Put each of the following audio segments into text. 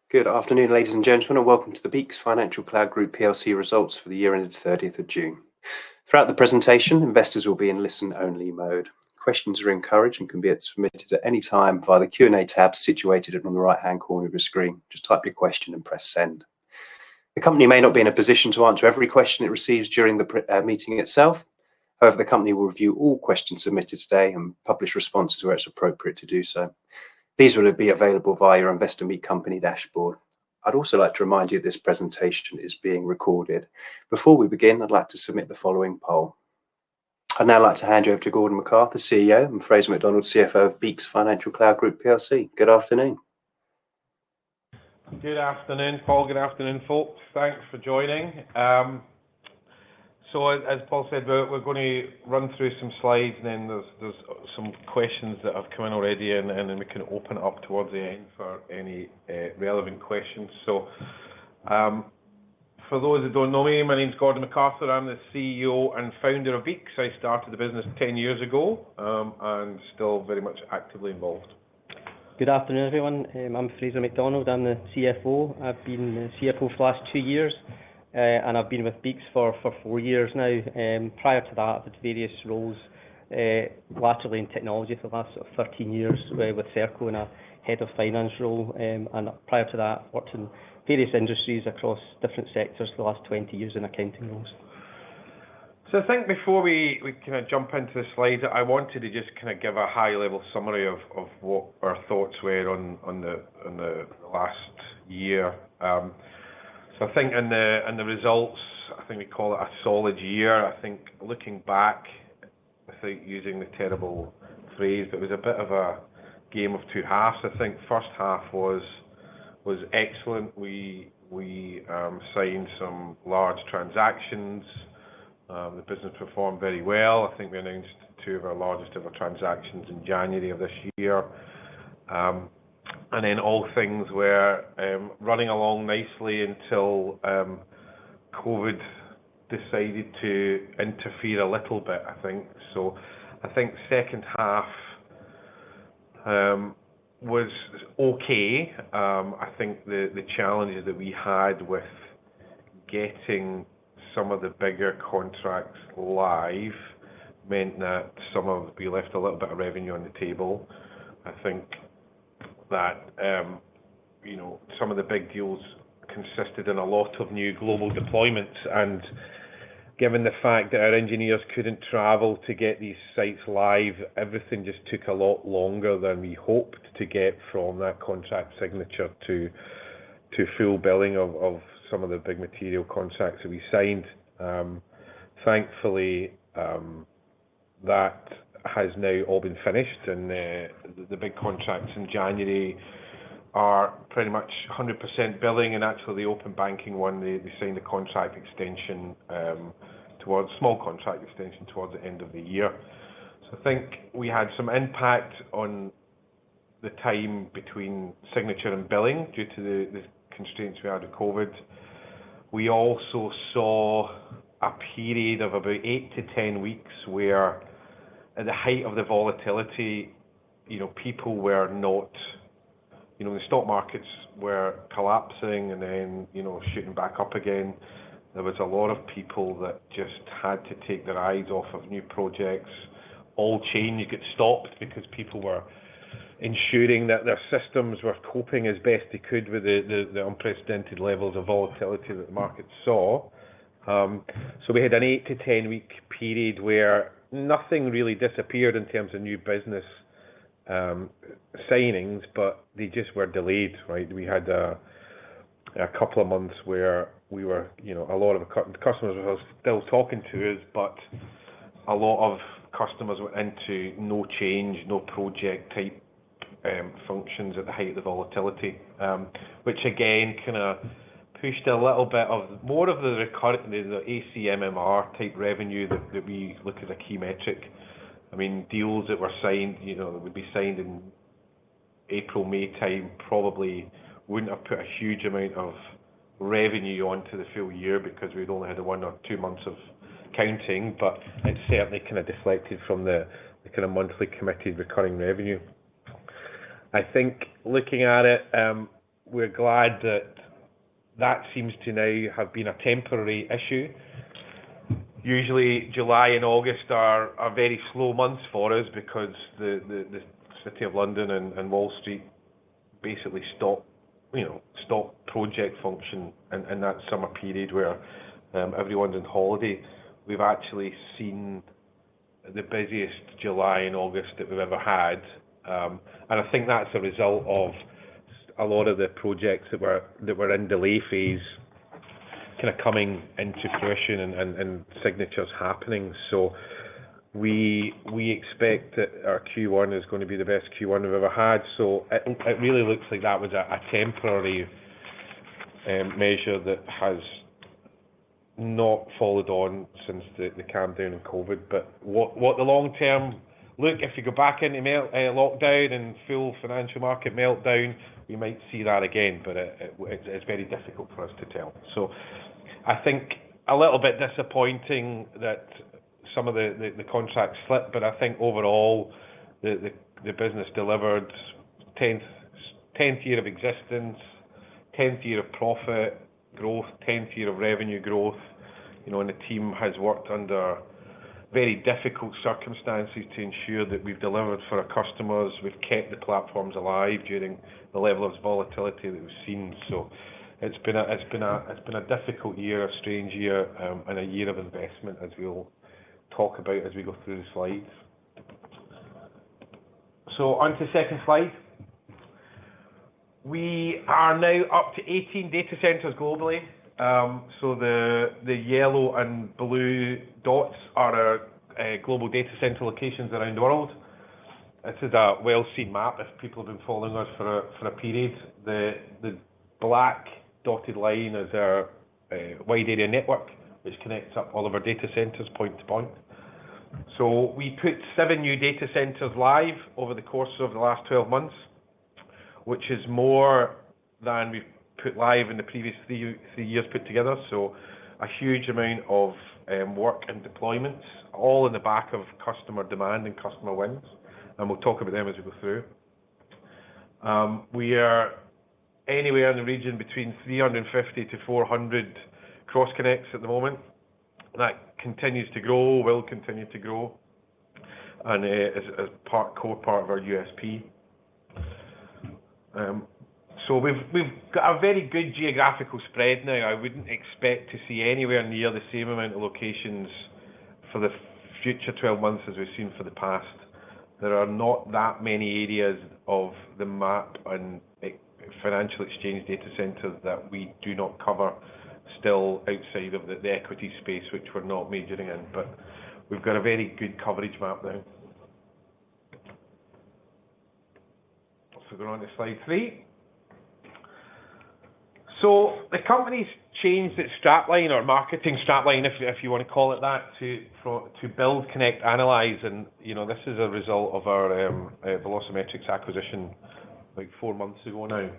Good afternoon, ladies and gentlemen, and welcome to the BEEKS Financial Cloud Group PLC results for the year ended 30th of June. Throughout the presentation, investors will be in listen-only mode. Questions are encouraged and can be submitted at any time via the Q&A tab situated on the right-hand corner of your screen. Just type your question and press send. The company may not be in a position to answer every question it receives during the meeting itself. However, the company will review all questions submitted today and publish responses where it's appropriate to do so. These will be available via your Investor Meet Company dashboard. I'd also like to remind you this presentation is being recorded. Before we begin, I'd like to submit the following poll. I'd now like to hand you over to Gordon MacArthur, CEO, and Fraser McDonald, CFO of BEEKS Financial Cloud Group PLC. Good afternoon. Good afternoon, Paul. Good afternoon, folks. Thanks for joining. So as Paul said, we're going to run through some slides, and then there's some questions that have come in already, and then we can open it up towards the end for any relevant questions. So for those that don't know me, my name's Gordon MacArthur. I'm the CEO and founder of BEEKS. I started the business 10 years ago and still very much actively involved. Good afternoon, everyone. I'm Fraser McDonald. I'm the CFO. I've been the CFO for the last 2 years. And I've been with BEEKS for 4 years now. Prior to that, I've had various roles, laterally in technology for the last 13 years with Serco in a head of finance role. And prior to that, I've worked in various industries across different sectors for the last 20 years in accounting roles. So I think before we kind of jump into the slides, I wanted to just kind of give a high-level summary of what our thoughts were on the last year. So I think in the results, I think we call it a solid year. I think looking back, without using the terrible phrase, but it was a bit of a game of two halves. I think first half was excellent. We signed some large transactions. The business performed very well. I think we announced 2 of our largest ever transactions in January of this year. And then all things were running along nicely until COVID decided to interfere a little bit, I think. So I think second half was okay. I think the challenges that we had with getting some of the bigger contracts live meant that we left a little bit of revenue on the table. I think that some of the big deals consisted in a lot of new global deployments, and given the fact that our engineers couldn't travel to get these sites live, everything just took a lot longer than we hoped to get from that contract signature to full billing of some of the big material contracts that we signed. Thankfully, that has now all been finished, and the big contracts in January are pretty much 100% billing, and actually the open banking one, they signed a contract extension small contract extension towards the end of the year. So I think we had some impact on the time between signature and billing due to the constraints we had with COVID. We also saw a period of about 8 to 10 weeks where, at the height of the volatility, people were not, the stock markets were collapsing and then, shooting back up again. There was a lot of people that just had to take their eyes off of new projects. All change got stopped because people were ensuring that their systems were coping as best they could with the unprecedented levels of volatility that the market saw. So we had an 8 to 10 week period where nothing really disappeared in terms of new business signings, but they just were delayed, right? We had a couple of months where we were, a lot of customers were still talking to us, but a lot of customers went into no change, no project type functions at the height of the volatility, which again kind of pushed a little bit of more of the recurring, the ACMMR type revenue that we look at a key metric. I mean, deals that were signed, that would be signed in April, May time, probably wouldn't have put a huge amount of revenue onto the full year because we'd only had 1 or 2 months of counting, but it certainly kind of deflected from the kind of monthly committed recurring revenue. I think looking at it, we're glad that seems to now have been a temporary issue. Usually July and August are very slow months for us because the City of London and Wall Street basically stop project function in that summer period where everyone's on holiday. We've actually seen the busiest July and August that we've ever had, and I think that's a result of a lot of the projects that were in delay phase kind of coming into fruition and signatures happening. So we expect that our Q1 is going to be the best Q1 we've ever had. So it really looks like that was a temporary measure that has not followed on since the calm down in COVID. But what the long term look, if you go back into lockdown and full financial market meltdown, we might see that again, but it's very difficult for us to tell. So I think a little bit disappointing that some of the contracts slipped, but I think overall the business delivered 10th year of existence, 10th year of profit growth, 10th year of revenue growth, and the team has worked under very difficult circumstances to ensure that we've delivered for our customers. We've kept the platforms alive during the level of volatility that we've seen. So it's been a difficult year, a strange year, and a year of investment, as we'll talk about as we go through the slides. So on to the second slide. We are now up to 18 data centers globally. So the yellow and blue dots are our global data center locations around the world. This is a well-seen map if people have been following us for a period. The black dotted line is our wide area network, which connects up all of our data centers point to point. So we put 7 new data centers live over the course of the last 12 months, which is more than we've put live in the previous three years put together. So a huge amount of work and deployments, all in the back of customer demand and customer wins, and we'll talk about them as we go through. We are anywhere in the region between 350 to 400 cross connects at the moment. That continues to grow, will continue to grow, and is core part of our USP. So we've got a very good geographical spread now. I wouldn't expect to see anywhere near the same amount of locations for the future 12 months as we've seen for the past. There are not that many areas of the map and financial exchange data centers that we do not cover still outside of the equity space, which we're not majoring in, but we've got a very good coverage map now. So going on to slide 3. So the company's changed its strapline, or marketing strapline, if you want to call it that, to build, connect, analyze, and this is a result of our Velocimetrics acquisition like 4 months ago now.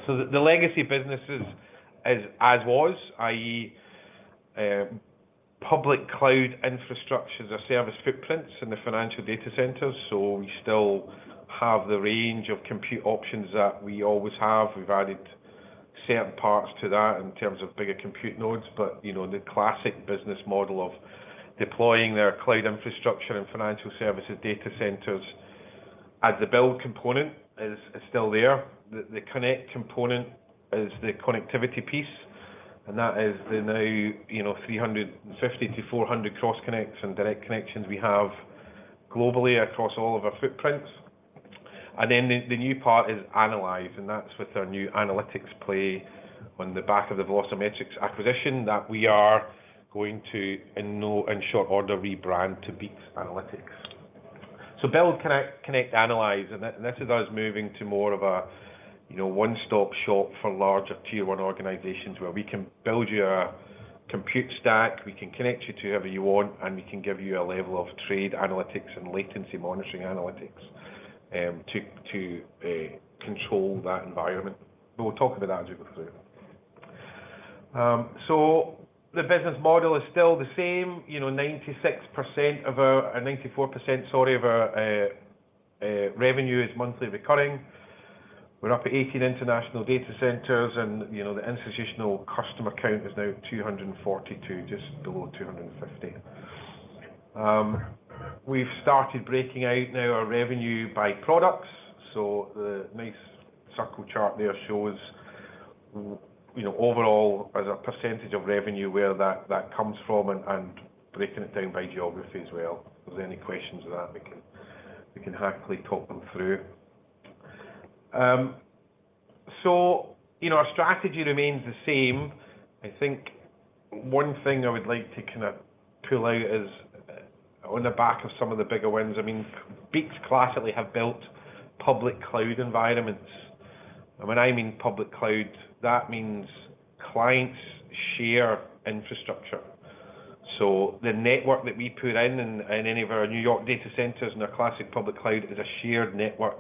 So the legacy business is as was, i.e. public cloud infrastructures or service footprints in the financial data centers. So we still have the range of compute options that we always have. We've added certain parts to that in terms of bigger compute nodes, but the classic business model of deploying their cloud infrastructure and financial services data centers as the build component is still there. The connect component is the connectivity piece, and that is the now 350 to 400 cross connects and direct connections we have globally across all of our footprints. And then the new part is analyze, and that's with our new analytics play on the back of the Velocimetrics acquisition that we are going to, in short order, rebrand to BEEKS Analytics. So build, connect, analyze, and this is us moving to more of a one-stop shop for larger tier 1 organizations where we can build you a compute stack, we can connect you to whoever you want, and we can give you a level of trade analytics and latency monitoring analytics to control that environment. But we'll talk about that as we go through. So the business model is still the same. 96% of our, 94%, sorry, of our revenue is monthly recurring. We're up at 18 international data centers, and the institutional customer count is now 242, just below 250. We've started breaking out now our revenue by products. So the nice circle chart there shows, overall as a percentage of revenue where that comes from, and breaking it down by geography as well. If there's any questions of that, we can happily talk them through. So, our strategy remains the same. I think one thing I would like to kind of pull out is on the back of some of the bigger wins. I mean, BEEKS classically have built public cloud environments. And when I mean public cloud, that means clients share infrastructure. So the network that we put in any of our New York data centers in our classic public cloud is a shared network,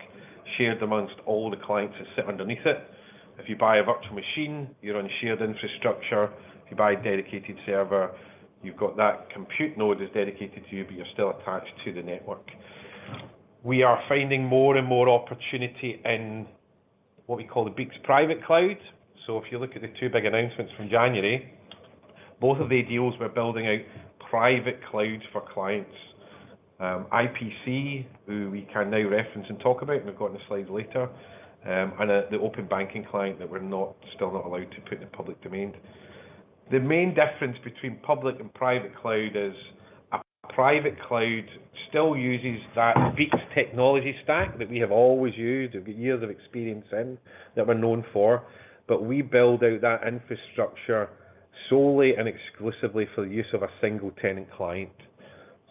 shared amongst all the clients that sit underneath it. If you buy a virtual machine, you're on shared infrastructure. If you buy a dedicated server, you've got that compute node is dedicated to you, but you're still attached to the network. We are finding more and more opportunity in what we call the BEEKS private cloud. So if you look at the two big announcements from January, both of the deals were building out private clouds for clients. IPC, who we can now reference and talk about, and we've got in the slides later, and the open banking client that we're still not allowed to put in the public domain. The main difference between public and private cloud is a private cloud still uses that BEEKS technology stack that we have always used, we've got years of experience in, that we're known for, but we build out that infrastructure solely and exclusively for the use of a single tenant client.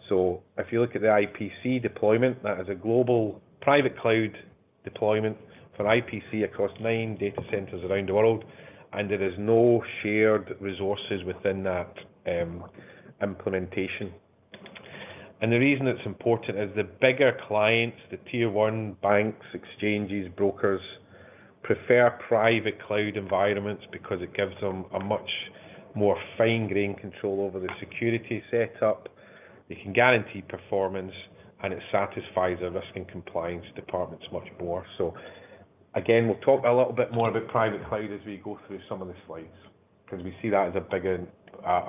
So if you look at the IPC deployment, that is a global private cloud deployment for IPC across 9 data centers around the world, and there is no shared resources within that implementation. And the reason it's important is the bigger clients, the tier 1 banks, exchanges, brokers, prefer private cloud environments because it gives them a much more fine-grained control over the security setup. They can guarantee performance, and it satisfies the risk and compliance departments much more. So again, we'll talk a little bit more about private cloud as we go through some of the slides, because we see that as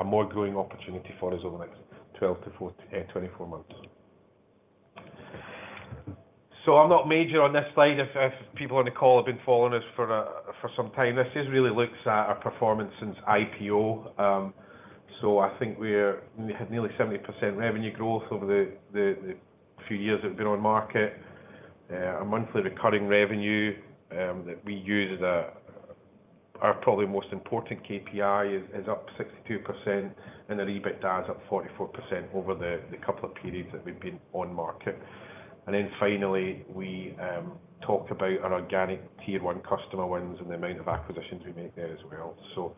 a more growing opportunity for us over the next 12 to 24 months. So I'm not major on this slide. If people on the call have been following us for some time, this just really looks at our performance since IPO. So I think we had nearly 70% revenue growth over the few years that we've been on market. Our monthly recurring revenue that we use as our probably most important KPI is up 62%, and our EBITDA is up 44% over the couple of periods that we've been on market. And then finally, we talk about our organic tier 1 customer wins and the amount of acquisitions we make there as well. So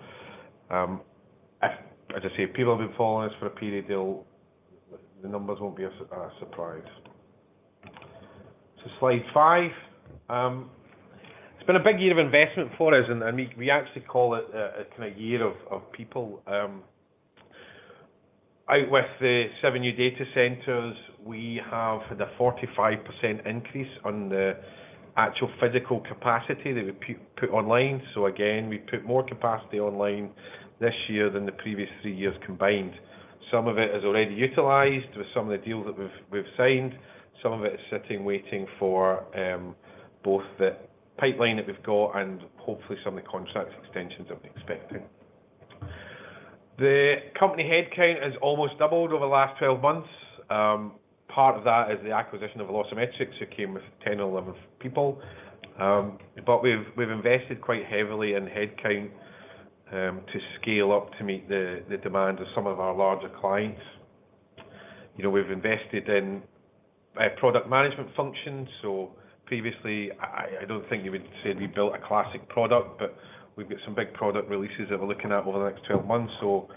as I say, if people have been following us for a period, the numbers won't be a surprise. So slide 5. It's been a big year of investment for us, and we actually call it a kind of year of people. Out with the 7 new data centers, we have had a 45% increase on the actual physical capacity that we put online. So again, we put more capacity online this year than the previous 3 years combined. Some of it is already utilised with some of the deals that we've signed. Some of it is sitting waiting for both the pipeline that we've got and hopefully some of the contract extensions that we're expecting. The company headcount has almost doubled over the last 12 months. Part of that is the acquisition of Velocimetrics, who came with 10 or 11 people. But we've invested quite heavily in headcount to scale up to meet the demands of some of our larger clients. We've invested in product management functions. So previously, I don't think you would say we built a classic product, but we've got some big product releases that we're looking at over the next 12 months. So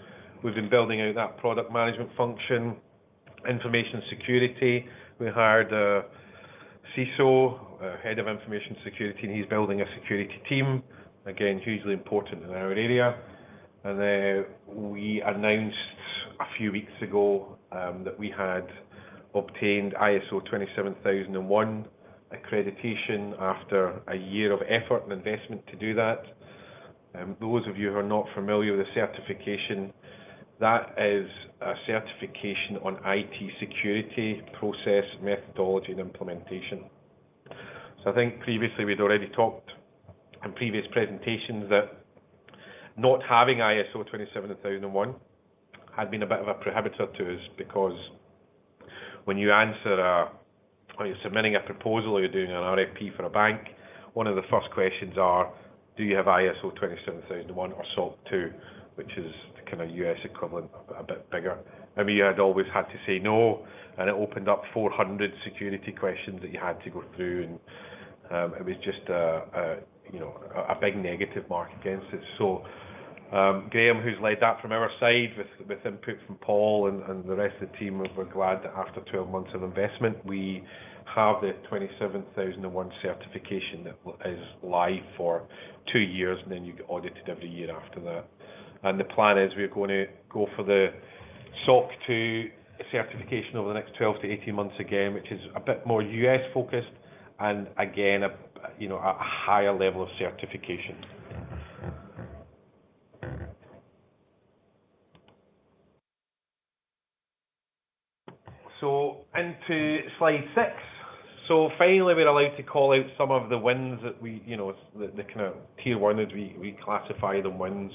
we've been building out that product management function. Information security, we hired a CISO, head of information security, and he's building a security team. Again, hugely important in our area. And we announced a few weeks ago that we had obtained ISO 27001 accreditation after a year of effort and investment to do that. Those of you who are not familiar with the certification, that is a certification on IT security, process, methodology and implementation. So I think previously we'd already talked in previous presentations that not having ISO 27001 had been a bit of a prohibitor to us, because when you answer when you're submitting a proposal or you're doing an RFP for a bank, one of the first questions are, do you have ISO 27001 or SOC 2, which is the kind of US equivalent, a bit bigger. And we had always had to say no, and it opened up 400 security questions that you had to go through, and it was just a big negative mark against it. So Graham, who's led that from our side with input from Paul and the rest of the team, we're glad that after 12 months of investment, we have the 27001 certification that is live for 2 years, and then you get audited every year after that. And the plan is we're going to go for the SOC 2 certification over the next 12 to 18 months again, which is a bit more US focused, and again, a higher level of certification. So into slide 6. So finally, we're allowed to call out some of the wins that we, the kind of tier 1 as we classify them wins,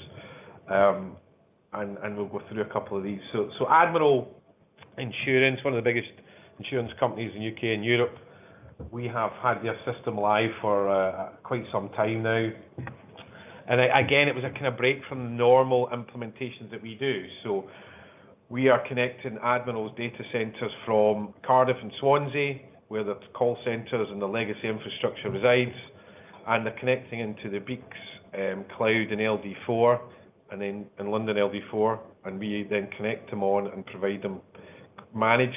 and we'll go through a couple of these. So Admiral Insurance, one of the biggest insurance companies in UK and Europe, we have had their system live for quite some time now. And again, it was a kind of break from the normal implementations that we do. So we are connecting Admiral's data centres from Cardiff and Swansea, where the call centres and the legacy infrastructure resides, and they're connecting into the BEEKS cloud in LD4, and then in London LD4, and we then connect them on and provide them managed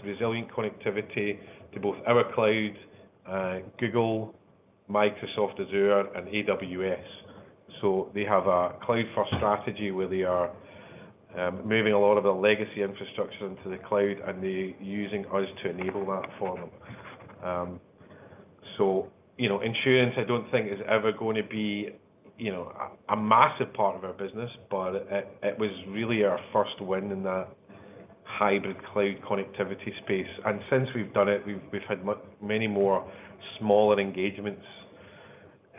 resilient connectivity to both our cloud, Google, Microsoft Azure, and AWS. So they have a cloud-first strategy where they are moving a lot of the legacy infrastructure into the cloud, and they're using us to enable that for them. So, insurance, I don't think is ever going to be, a massive part of our business, but it was really our first win in that hybrid cloud connectivity space. And since we've done it, we've had many more smaller engagements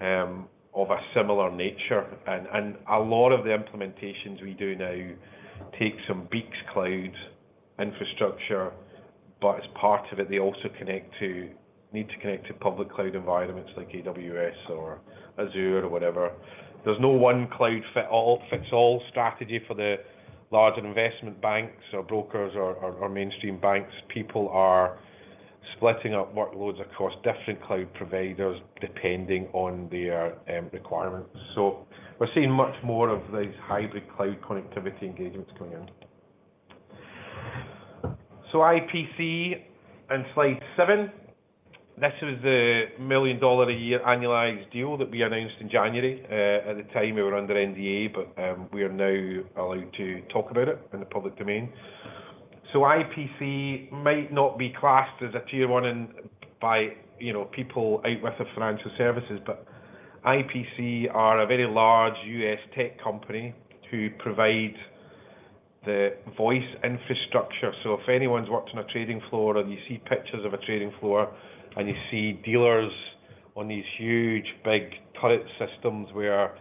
of a similar nature, and a lot of the implementations we do now take some BEEKS cloud infrastructure, but as part of it, they also need to connect to public cloud environments like AWS or Azure or whatever. There's no one cloud fits all strategy for the larger investment banks or brokers or mainstream banks. People are splitting up workloads across different cloud providers depending on their requirements. So we're seeing much more of these hybrid cloud connectivity engagements coming in. So IPC and slide 7. This was the $1 million a year annualized deal that we announced in January. At the time we were under NDA, but we are now allowed to talk about it in the public domain. So IPC might not be classed as a tier 1 by people out with the financial services, but IPC are a very large US tech company who provide the voice infrastructure. So if anyone's worked on a trading floor, or you see pictures of a trading floor, and you see dealers on these huge big turret systems where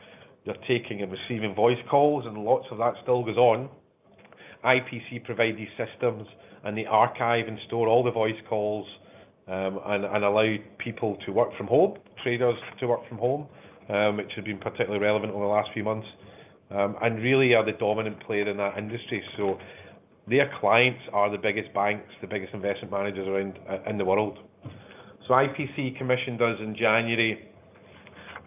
they're taking and receiving voice calls, and lots of that still goes on, IPC provide these systems, and they archive and store all the voice calls, and allow people to work from home, traders to work from home, which has been particularly relevant over the last few months, and really are the dominant player in that industry. So their clients are the biggest banks, the biggest investment managers around in the world. So IPC commissioned us in January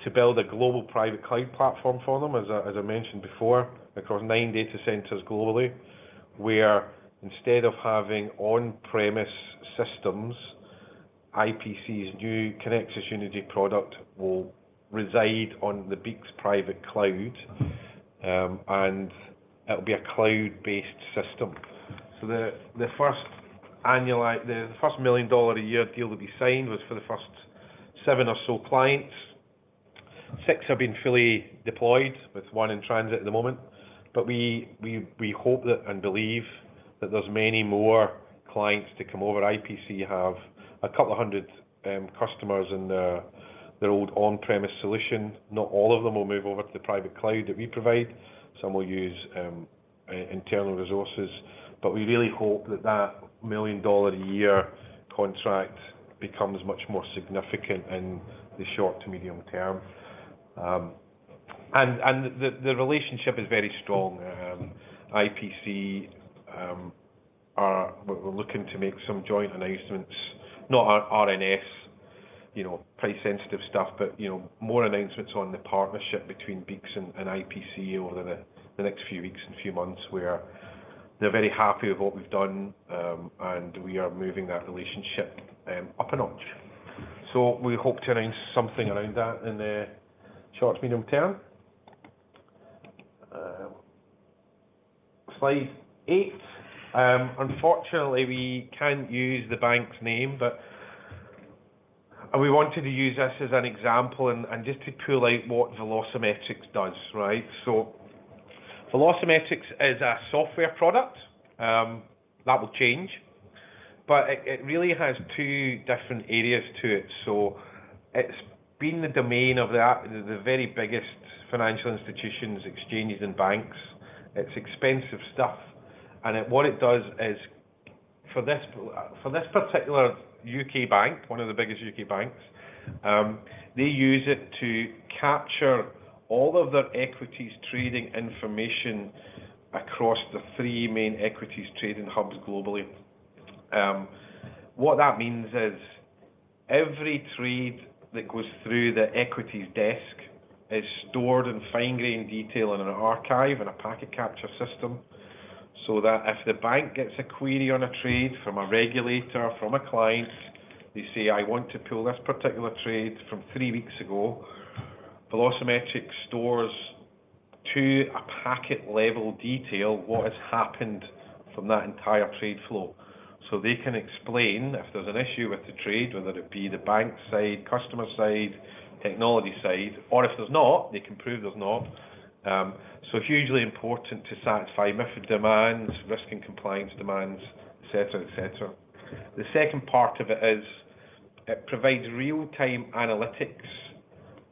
to build a global private cloud platform for them, as I mentioned before, across 9 data centers globally, where instead of having on-premise systems, IPC's new Connexus Unity product will reside on the BEEKS private cloud, and it'll be a cloud-based system. So the first the first $1 million a year deal that we signed was for the first 7 or so clients. 6 have been fully deployed, with 1 in transit at the moment. But we hope that and believe that there's many more clients to come over. IPC have a couple of hundred customers in their old on-premise solution. Not all of them will move over to the private cloud that we provide. Some will use internal resources. But we really hope that that $1 million a year contract becomes much more significant in the short to medium term. And the relationship is very strong. IPC we're looking to make some joint announcements, not RNS, price sensitive stuff, but more announcements on the partnership between BEEKS and IPC over the next few weeks and few months, where they're very happy with what we've done, and we are moving that relationship up a notch. So we hope to announce something around that in the short to medium term. Slide 8. Unfortunately, we can't use the bank's name, but we wanted to use this as an example and just to pull out what Velocimetrics does, right? So Velocimetrics is a software product. That will change, but it really has 2 different areas to it. So it's been the domain of the very biggest financial institutions, exchanges and banks. It's expensive stuff, and what it does is, for this particular UK bank, one of the biggest UK banks, they use it to capture all of their equities trading information across the 3 main equities trading hubs globally. What that means is every trade that goes through the equities desk is stored in fine-grained detail in an archive and a packet capture system, so that if the bank gets a query on a trade from a regulator, from a client, they say, I want to pull this particular trade from 3 weeks ago, Velocimetrics stores to a packet level detail what has happened from that entire trade flow. So they can explain if there's an issue with the trade, whether it be the bank side, customer side, technology side, or if there's not, they can prove there's not. So hugely important to satisfy MiFID demands, risk and compliance demands, etc., etc. The second part of it is it provides real-time analytics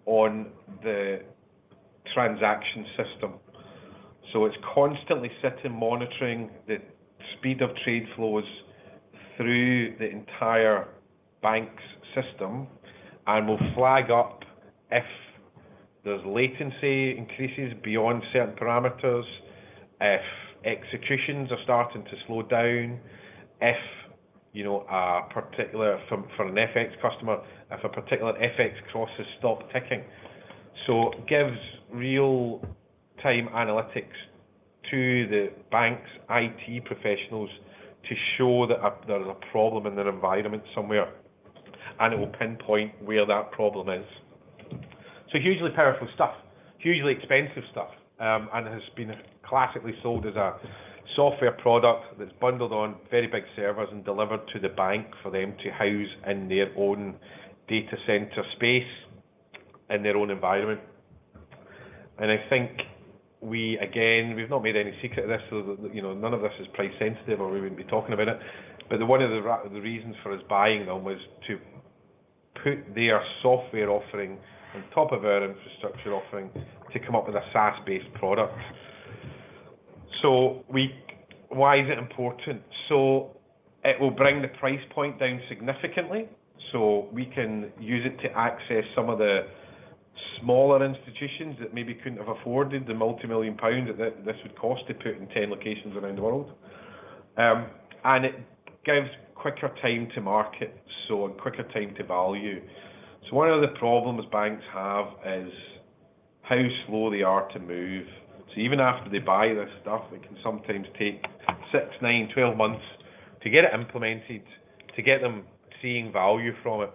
on the transaction system. So it's constantly sitting monitoring the speed of trade flows through the entire bank's system, and will flag up if there's latency increases beyond certain parameters, if executions are starting to slow down, if a particular, for an FX customer, if a particular FX crosses stop ticking. So it gives real-time analytics to the bank's IT professionals to show that there's a problem in their environment somewhere, and it will pinpoint where that problem is. So hugely powerful stuff, hugely expensive stuff, and has been classically sold as a software product that's bundled on very big servers and delivered to the bank for them to house in their own data center space, in their own environment. And I think we've not made any secret of this, so that, none of this is price sensitive, or we wouldn't be talking about it. But one of the reasons for us buying them was to put their software offering on top of our infrastructure offering to come up with a SaaS-based product. So why is it important? So it will bring the price point down significantly, so we can use it to access some of the smaller institutions that maybe couldn't have afforded the multi-million pounds that this would cost to put in 10 locations around the world. And it gives quicker time to market, so quicker time to value. So one of the problems banks have is how slow they are to move. So even after they buy this stuff, it can sometimes take 6, 9, 12 months to get it implemented, to get them seeing value from it.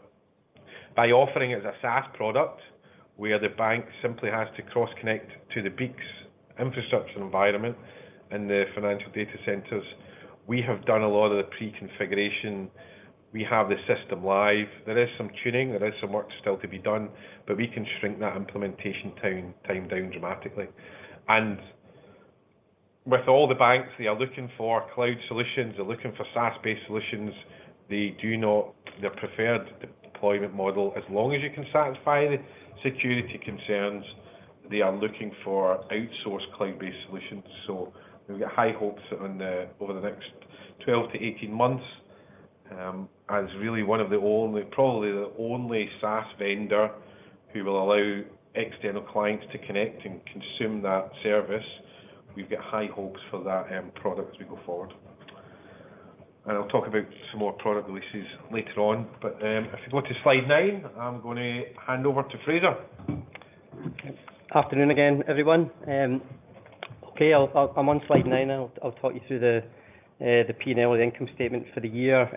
By offering it as a SaaS product, where the bank simply has to cross-connect to the BEEKS infrastructure environment in the financial data centers, We have done a lot of the pre-configuration. We have the system live. There is some tuning, there is some work still to be done, but we can shrink that implementation time down dramatically. And with all the banks, they are looking for cloud solutions, they're looking for SaaS-based solutions. Their preferred deployment model, as long as you can satisfy the security concerns, they are looking for outsourced cloud-based solutions. So we've got high hopes over the next 12 to 18 months as really probably the only SaaS vendor who will allow external clients to connect and consume that service. We've got high hopes for that product as we go forward. And I'll talk about some more product releases later on. But if you go to slide 9, I'm going to hand over to Fraser. Afternoon again, everyone. Okay, I'm on slide 9 now. I'll talk you through the P&L, the income statement for the year.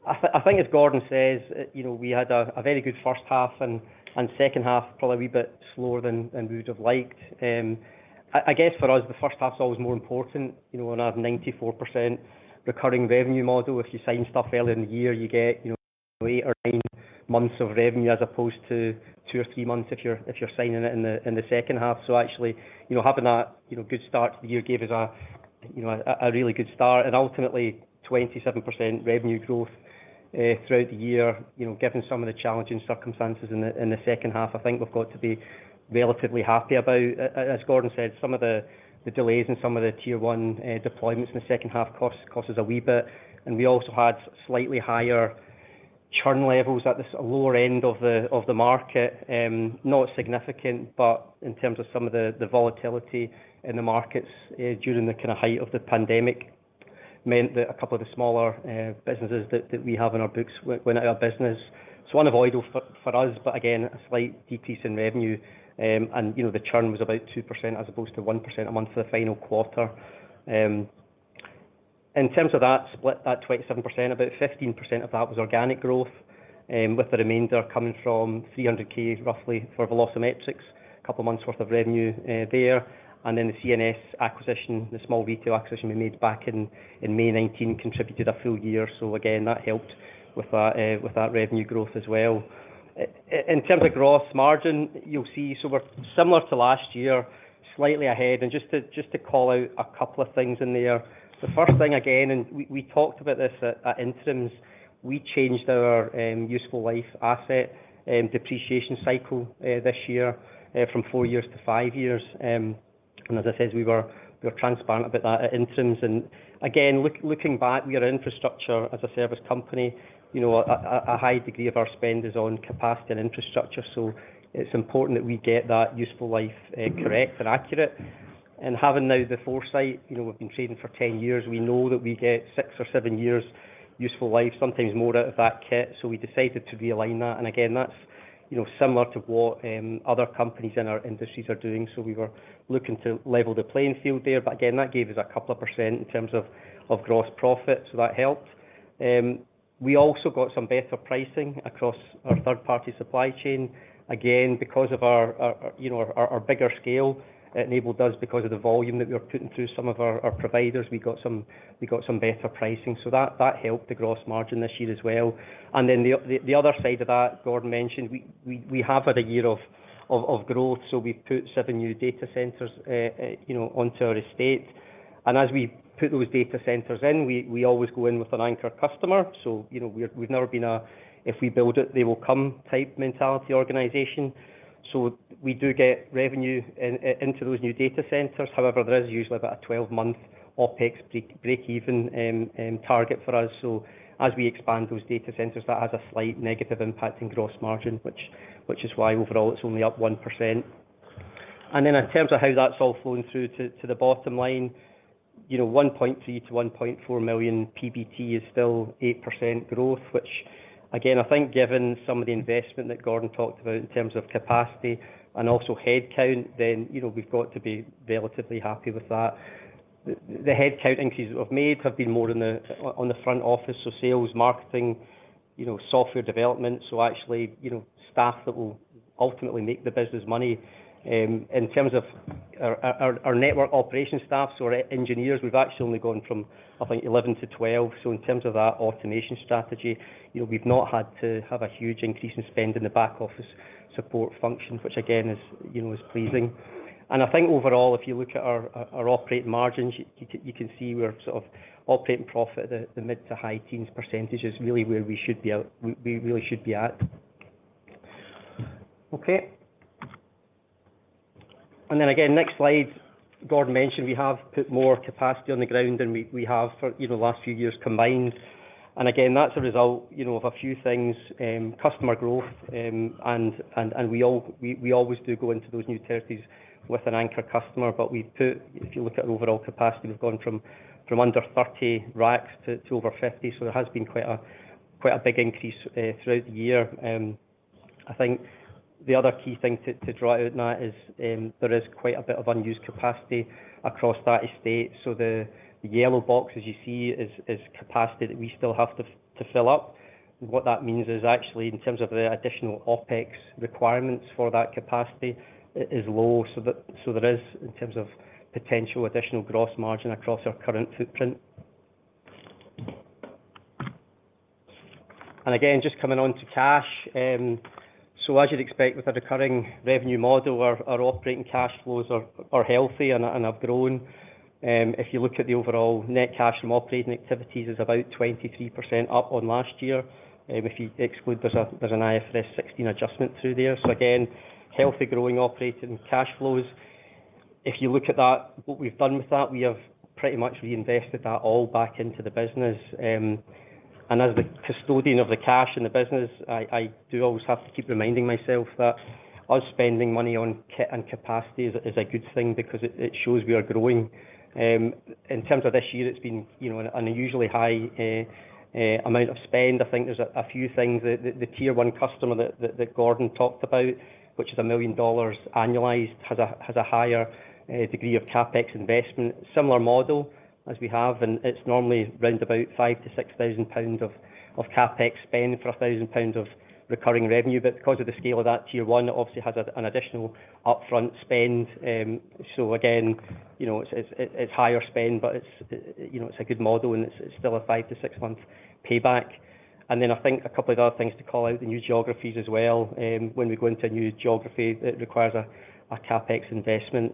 I think, as Gordon says, we had a very good first half and second half probably a wee bit slower than we would have liked. I guess for us, the first half's always more important. On our 94% recurring revenue model, if you sign stuff earlier in the year, you get 8 or 9 months of revenue as opposed to 2 or 3 months if you're signing it in the second half. So actually, having that good start to the year gave us a really good start, and ultimately 27% revenue growth throughout the year. Given some of the challenging circumstances in the second half, I think we've got to be relatively happy about. As Gordon said, some of the delays in some of the tier 1 deployments in the second half cost us a wee bit, and we also had slightly higher churn levels at this lower end of the market. Not significant, but in terms of some of the volatility in the markets during the kind of height of the pandemic meant that a couple of the smaller businesses that we have in our books went out of business. So unavoidable for us, but again, a slight decrease in revenue. And the churn was about 2% as opposed to 1% a month for the final quarter. In terms of that split, that 27%, about 15% of that was organic growth, with the remainder coming from 300k roughly for Velocimetrics, a couple of months worth of revenue there. And then the CNS acquisition, the small retail acquisition we made back in May 19, contributed a full year. So again, that helped with that revenue growth as well. In terms of gross margin, you'll see, so we're similar to last year, slightly ahead. And just to call out a couple of things in there. The first thing, again, and we talked about this at interims, we changed our useful life asset depreciation cycle this year from 4 years to 5 years. And as I said, we were transparent about that at interims. And again, looking back, we are an infrastructure as a service company. A high degree of our spend is on capacity and infrastructure, so it's important that we get that useful life correct and accurate. And having now the foresight, we've been trading for 10 years, we know that we get 6 or 7 years useful life, sometimes more out of that kit, so we decided to realign that. And again, that's similar to what other companies in our industries are doing, so we were looking to level the playing field there, but again, that gave us a couple of percent in terms of gross profit, so that helped. We also got some better pricing across our third-party supply chain. Again, because of our bigger scale, it enabled us, because of the volume that we were putting through some of our providers, we got some better pricing. So that helped the gross margin this year as well. And then the other side of that, Gordon mentioned, we have had a year of growth. So we put 7 new data centers, onto our estate. And as we put those data centers in, we always go in with an anchor customer. So we've never been if we build it, they will come type mentality organization. So we do get revenue into those new data centers. However, there is usually about a 12-month OPEX break-even target for us. So as we expand those data centers, that has a slight negative impact in gross margin, which is why overall it's only up 1%. And then in terms of how that's all flowing through to the bottom line, 1.3 to 1.4 million PBT is still 8% growth, which again, I think given some of the investment that Gordon talked about in terms of capacity and also headcount, then we've got to be relatively happy with that. The headcount increases we've made have been more on the front office, so sales, marketing, software development. So actually, staff that will ultimately make the business money. In terms of our network operations staff, so our engineers, we've actually only gone from, I think, 11 to 12. So in terms of that automation strategy, we've not had to have a huge increase in spend in the back office support function, which again is, is pleasing. And I think overall, if you look at our operating margins, you can see we're sort of operating profit at the mid to high teens percentage is really where we should be at. We really should be at. Okay. And then again, next slide, Gordon mentioned we have put more capacity on the ground than we have for the last few years combined. And again, that's a result of a few things, customer growth, and we always do go into those new territories with an anchor customer. But we've put, if you look at overall capacity, we've gone from under 30 racks to over 50. So there has been quite a big increase throughout the year. I think the other key thing to draw out in that is there is quite a bit of unused capacity across that estate. So the yellow box, as you see, is capacity that we still have to fill up. And what that means is actually, in terms of the additional OPEX requirements for that capacity, it is low. So there is, in terms of potential additional gross margin across our current footprint. And again, just coming on to cash. So as you'd expect with a recurring revenue model, our operating cash flows are healthy and have grown. If you look at the overall net cash from operating activities, is about 23% up on last year. If you exclude, there's an IFRS 16 adjustment through there. So again, healthy growing operating cash flows. If you look at that, what we've done with that, we have pretty much reinvested that all back into the business. And as the custodian of the cash in the business, I do always have to keep reminding myself that us spending money on kit and capacity is a good thing, because it shows we are growing. In terms of this year, it's been an unusually high amount of spend. I think there's a few things. The tier one customer that Gordon talked about, which is $1 million annualized, has a higher degree of capex investment. Similar model as we have, and it's normally round about £5,000 to £6,000 of capex spend for £1,000 of recurring revenue. But because of the scale of that tier one, it obviously has an additional upfront spend. So again, it's higher spend, but it's a good model, and it's still a 5 to 6 month payback. And then I think a couple of other things to call out: the new geographies as well. When we go into a new geography, it requires a capex investment.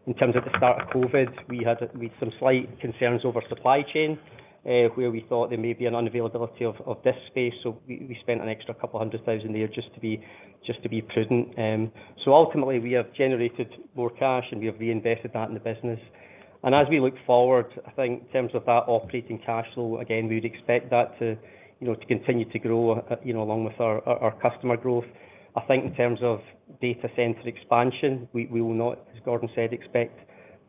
In terms of the start of COVID, we had some slight concerns over supply chain, where we thought there may be an unavailability of this space. So we spent an extra couple $100,000 there just to be prudent. So ultimately, we have generated more cash and we have reinvested that in the business. And as we look forward, I think in terms of that operating cash flow, again, we would expect that to continue to grow, along with our customer growth. I think in terms of data center expansion, we will not, as Gordon said, expect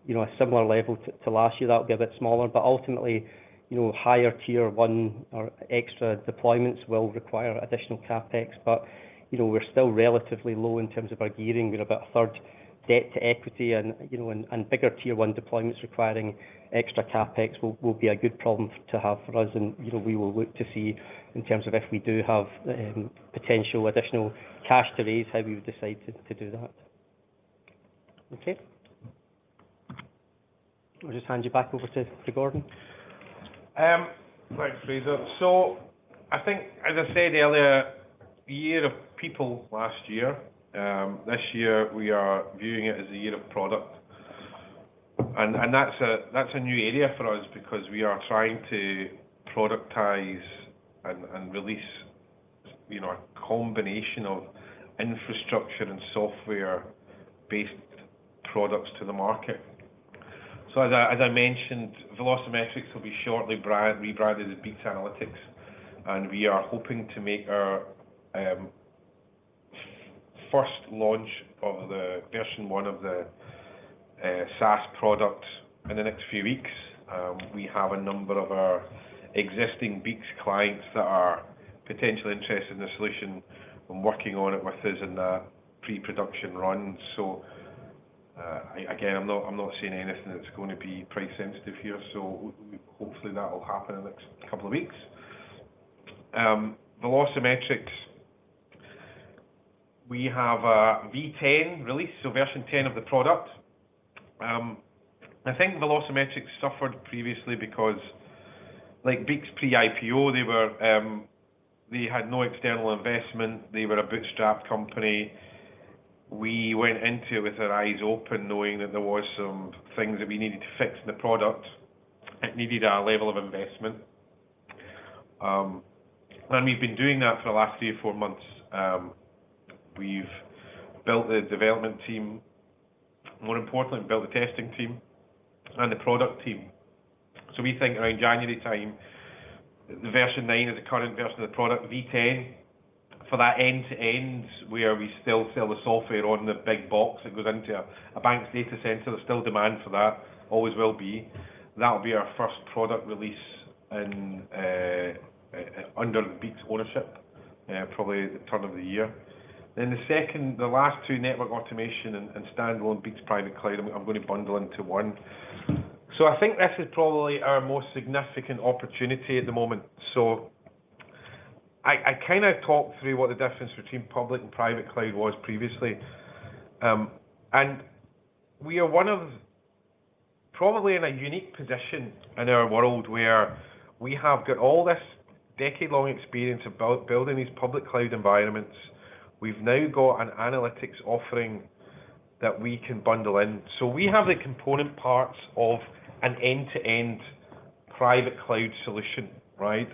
a similar level to last year. That will be a bit smaller, but ultimately, higher tier one or extra deployments will require additional capex. But we're still relatively low in terms of our gearing. We're about a third debt to equity, and bigger tier one deployments requiring extra capex will be a good problem to have for us. And we will look to see, in terms of if we do have potential additional cash to raise, how we would decide to do that. Okay. I'll just hand you back over to Gordon. Thanks, Fraser. So I think, as I said earlier, year of people last year. This year we are viewing it as a year of product, and that's a new area for us, because we are trying to productize and release a combination of infrastructure and software-based products to the market. So as I mentioned, Velocimetrics will be shortly rebranded as BEEKS Analytics, and we are hoping to make our first launch of the version 1 of the SaaS product in the next few weeks. We have a number of our existing BEEKS clients that are potentially interested in the solution and working on it with us in that pre-production run. So again, I'm not saying anything that's going to be price sensitive here, so hopefully that will happen in the next couple of weeks. Velocimetrics, we have a V10 release, so version 10 of the product. I think Velocimetrics suffered previously because, like BEEKS pre-IPO, they had no external investment. They were a bootstrap company. We went into it with our eyes open, knowing that there was some things that we needed to fix in the product. It needed a level of investment. And we've been doing that for the last 3 or 4 months. We've built the development team, more importantly, we built the testing team and the product team. So we think around January time, the version 9 is the current version of the product, V10, for that end-to-end, where we still sell the software on the big box that goes into a bank's data center. There's still demand for that, always will be. That'll be our first product release in, under the BEEKS ownership, probably the turn of the year. Then the last 2, network automation and standalone BEEKS private cloud, I'm going to bundle into one. So I think this is probably our most significant opportunity at the moment. So I kind of talked through what the difference between public and private cloud was previously. And we are probably in a unique position in our world where we have got all this decade-long experience about building these public cloud environments. We've now got an analytics offering that we can bundle in. So we have the component parts of an end-to-end private cloud solution, right?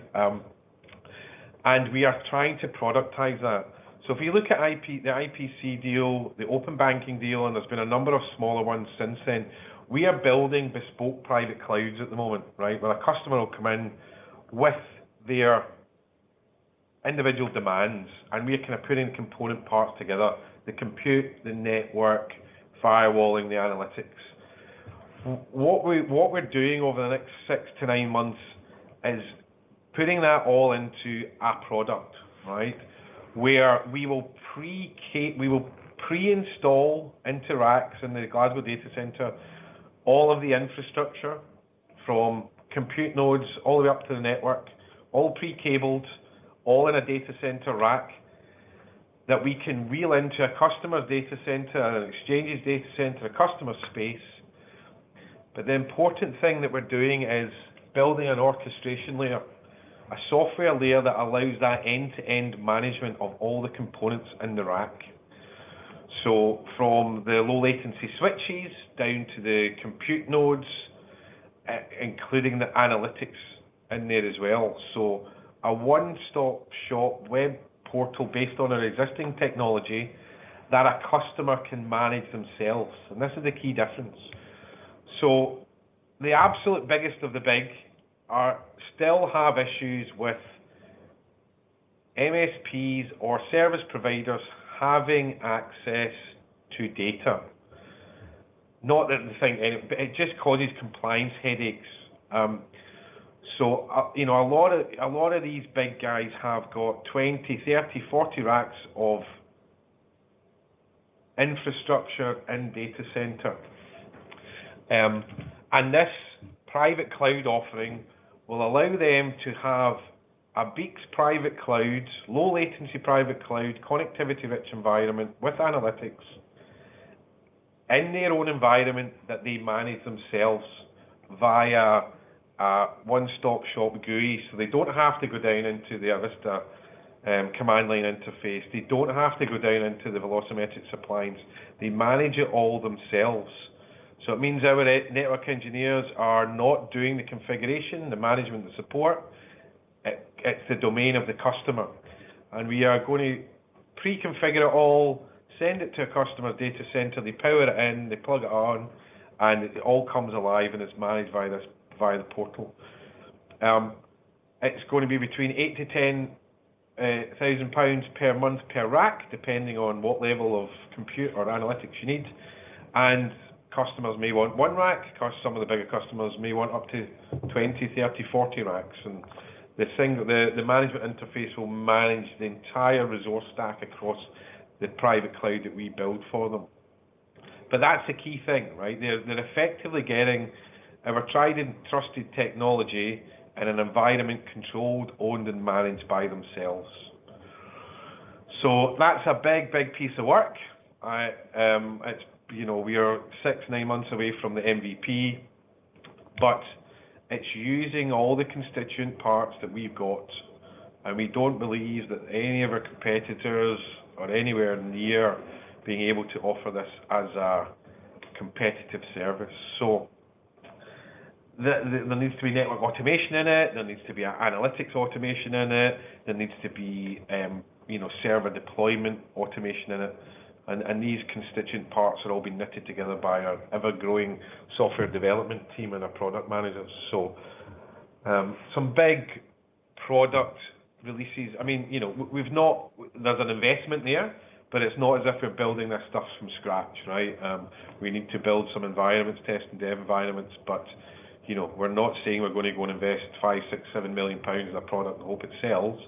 And we are trying to productize that. So if you look at the IPC deal, the open banking deal, and there's been a number of smaller ones since then, we are building bespoke private clouds at the moment, right? Where a customer will come in with their individual demands, and we are kind of putting component parts together, the compute, the network, firewalling, the analytics. What we're doing over the next 6 to 9 months is putting that all into a product, right? Where we will pre-install into racks in the Glasgow data center all of the infrastructure from compute nodes all the way up to the network, all pre-cabled, all in a data center rack that we can reel into a customer's data center, an exchange's data center, a customer's space. But the important thing that we're doing is building an orchestration layer, a software layer that allows that end-to-end management of all the components in the rack. So from the low latency switches down to the compute nodes, including the analytics in there as well. So a one-stop shop web portal based on our existing technology that a customer can manage themselves. And this is the key difference. So the absolute biggest of the big still have issues with MSPs or service providers having access to data. Not that they think, but it just causes compliance headaches. You know, a lot of these big guys have got 20, 30, 40 racks of infrastructure in data center. And this private cloud offering will allow them to have a BEEKS private cloud, low latency private cloud, connectivity rich environment with analytics in their own environment that they manage themselves via a one-stop shop GUI. So they don't have to go down into the Arista command line interface. They don't have to go down into the Velocimetrics appliance. They manage it all themselves. So it means our network engineers are not doing the configuration, the management, the support. It's the domain of the customer. And we are going to pre-configure it all, send it to a customer's data center, they power it in, they plug it on, and it all comes alive and it's managed via the portal. It's going to be between £8,000 to £10,000 per month per rack, depending on what level of compute or analytics you need. And customers may want one rack, some of the bigger customers may want up to 20, 30, 40 racks. And the management interface will manage the entire resource stack across the private cloud that we build for them. But that's the key thing, right? They're effectively getting our tried and trusted technology in an environment controlled, owned, and managed by themselves. So that's a big piece of work. It's, we are 6-9 months away from the MVP, but it's using all the constituent parts that we've got, and we don't believe that any of our competitors are anywhere near being able to offer this as a competitive service. So there needs to be network automation in it, there needs to be analytics automation in it, there needs to be server deployment automation in it, and these constituent parts are all being knitted together by our ever-growing software development team and our product managers. So some big product releases. I mean, there's an investment there, but it's not as if we're building this stuff from scratch, right? We need to build some environments, test and dev environments, but we're not saying we're going to go and invest 5, 6, 7 million pounds in a product and hope it sells.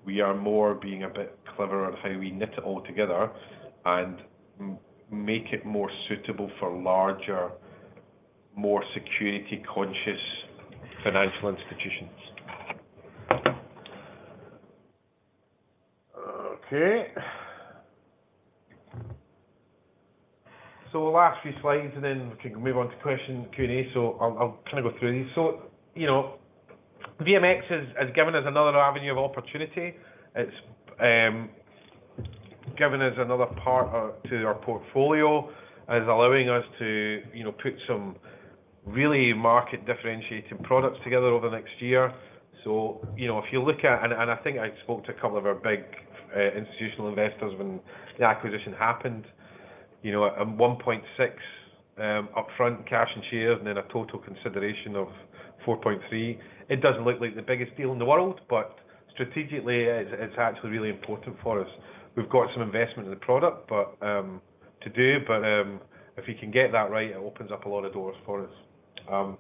We are more being a bit clever on how we knit it all together and make it more suitable for larger, more security conscious financial institutions. Okay. So last few slides, and then we can move on to Q&A. So I'll kind of go through these. So, VMX has given us another avenue of opportunity. It's given us another part to our portfolio, is allowing us to, put some really market differentiating products together over the next year. So, if you look at, and I think I spoke to a couple of our big institutional investors when the acquisition happened, at 1.6 upfront cash and shares, and then a total consideration of 4.3. It doesn't look like the biggest deal in the world, but strategically, it's actually really important for us. We've got some investment in the product, but if we can get that right, it opens up a lot of doors for us.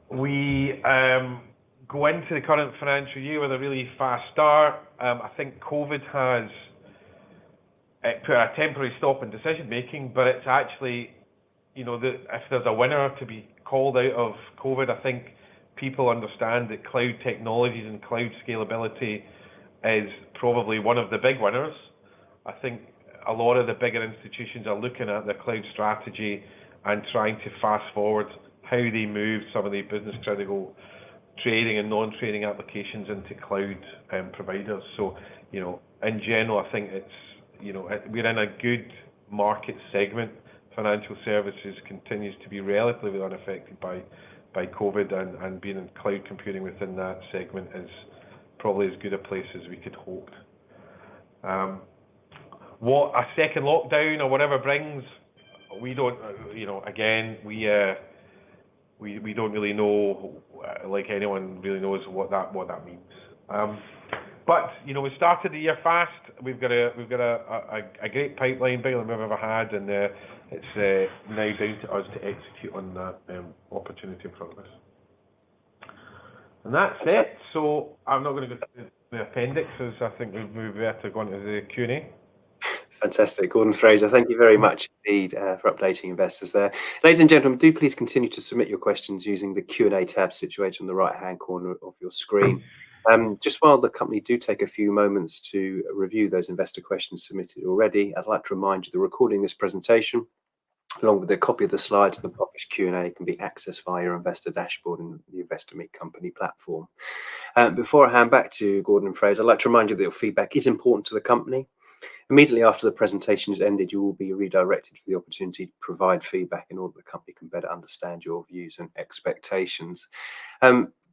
We go into the current financial year with a really fast start. I think COVID has put a temporary stop in decision making, but it's actually, if there's a winner to be called out of COVID, I think people understand that cloud technologies and cloud scalability is probably one of the big winners. I think a lot of the bigger institutions are looking at their cloud strategy and trying to fast forward how they move some of the business critical trading and non-trading applications into cloud providers. So, in general, I think it's, we're in a good market segment. Financial services continues to be relatively unaffected by COVID, and being in cloud computing within that segment is probably as good a place as we could hope. What a second lockdown or whatever brings, we don't, again, we don't really know, like anyone really knows what that means. But we started the year fast. We've got a great pipeline, bigger than we've ever had, and it's now down to us to execute on that opportunity in front of us. And that's it. So I'm not going to go through the appendixes. I think we've better go into the Q&A. Fantastic. Gordon Fraser, thank you very much indeed for updating investors there. Ladies and gentlemen, do please continue to submit your questions using the Q&A tab situated on the right-hand corner of your screen. Just while the company do take a few moments to review those investor questions submitted already, I'd like to remind you the recording of this presentation, along with a copy of the slides and the published Q&A, can be accessed via your investor dashboard in the Investor Meet Company platform. Before I hand back to Gordon and Fraser, I'd like to remind you that your feedback is important to the company. Immediately after the presentation has ended, you will be redirected for the opportunity to provide feedback in order that the company can better understand your views and expectations.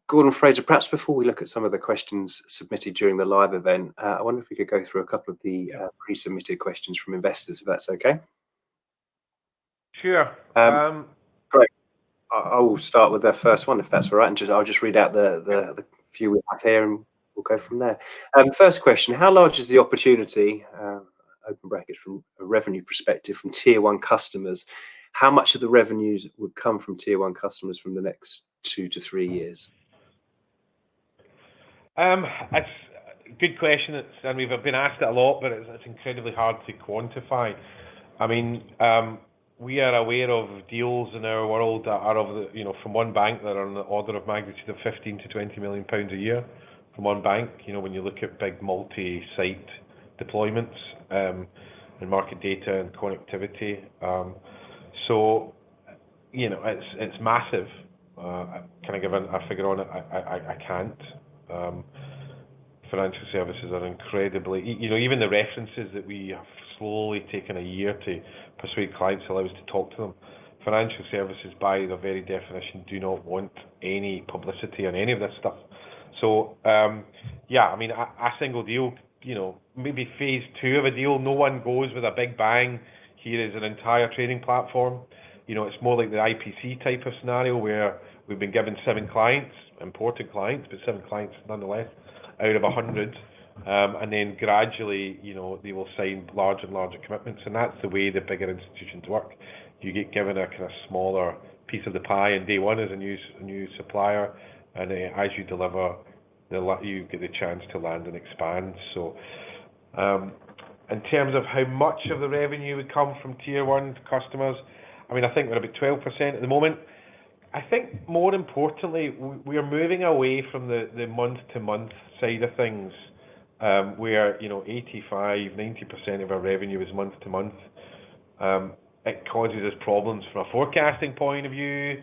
Gordon, Fraser, perhaps before we look at some of the questions submitted during the live event, I wonder if we could go through a couple of the pre-submitted questions from investors, if that's okay. Sure. Great. I will start with the first one, if that's all right, and I'll just read out the few we have here, and we'll go from there. First question: how large is the opportunity, open brackets, from a revenue perspective, from tier 1 customers? How much of the revenues would come from tier 1 customers from the next 2 to 3 years? It's a good question, and we've been asked it a lot, but it's incredibly hard to quantify. I mean, we are aware of deals in our world that are of the, from one bank that are on the order of magnitude of 15 to 20 million pounds a year one bank. When you look at big multi-site deployments and market data and connectivity. So, it's massive. Can I give a figure on it? I can't. Financial services are incredibly, even the references that we have slowly taken a year to persuade clients allow us to talk to them. Financial services, by their very definition, do not want any publicity on any of this stuff. So, a single deal, maybe phase 2 of a deal, no one goes with a big bang. Here is an entire trading platform. It's more like the IPC type of scenario where we've been given 7 clients, important clients, but 7 clients nonetheless, out of 100. And then gradually, they will sign larger and larger commitments. And that's the way the bigger institutions work. You get given a kind of smaller piece of the pie, and day one as a new supplier, and as you deliver, you get the chance to land and expand. So, in terms of how much of the revenue would come from tier 1 customers, I think we're about 12% at the moment. I think more importantly, we are moving away from the month-to-month side of things, where 85-90% of our revenue is month-to-month. It causes us problems from a forecasting point of view.